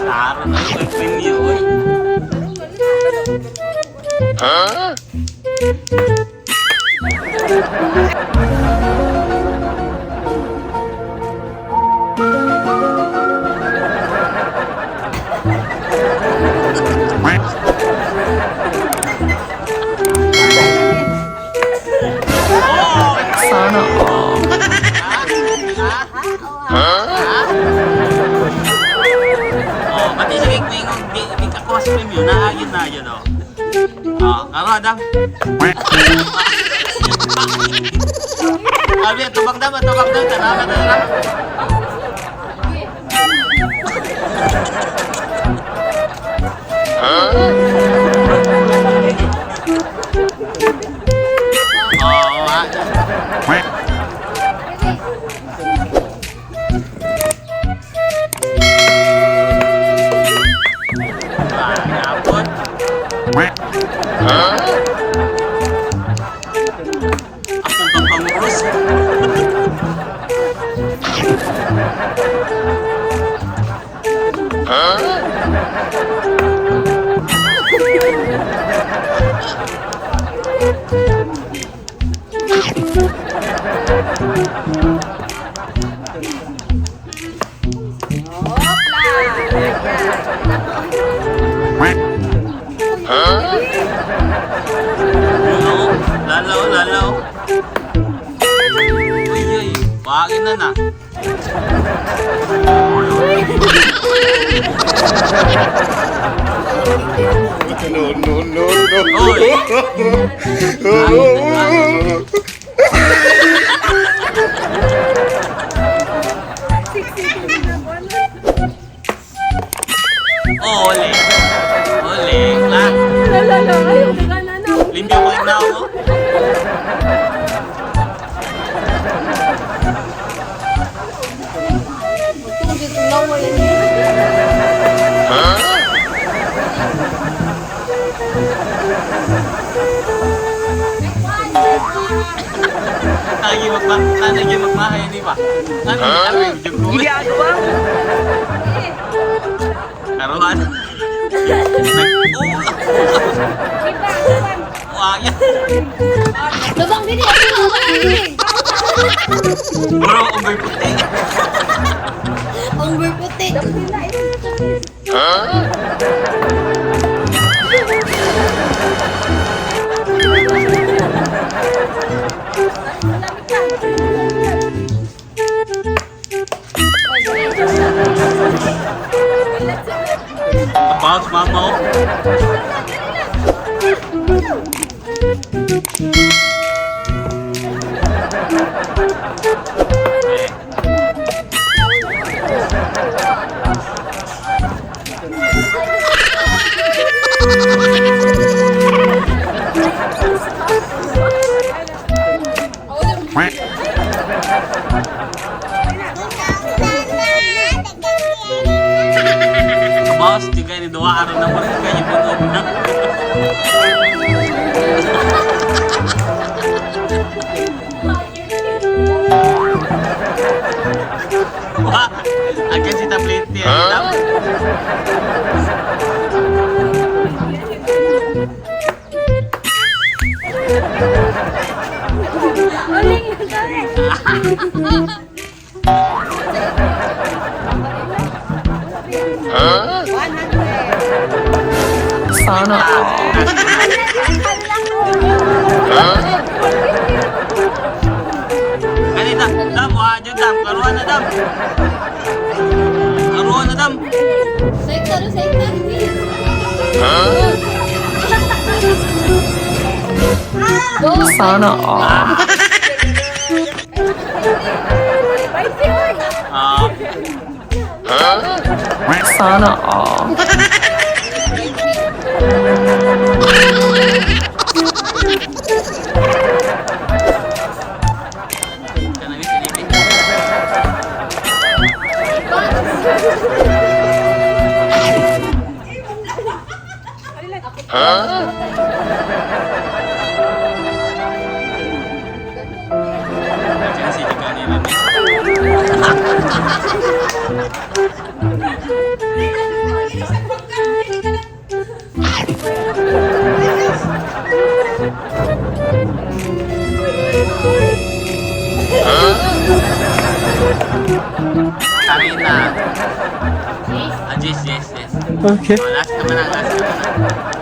Taro na yung boyfriend niyo, oy. Sana all. Oh, pati sige di ka ko sa premium na agad na yun oh. Oh, karo Adam. Albi, tubag daw, tanawa na. Akong pangurus. Lalaw. Uy, wagin na na. No. Uy! Ole lang. Ayaw ka na na. Limpyo ko yung nao mo. Dito lawa yan. Lagi magmahay, di ba? Ano yung jugo? Hindi agawa. Karuan. Wagin. Lubang dini. Bro, unggoy puti. Unggoy puti. Bounce, mama. Boss, juga ini dua araw na marami kayo punog na. Wah, akan si tablet ya. Sana all. Kanina, dam, wajud dam, karuan na dam. Karuan na dam. Sektor. Sana all. Sana all. Diyan si Jika ni Mami. Tangin na. Ah, Jess. Okay. Oh, last naman ang last naman ang.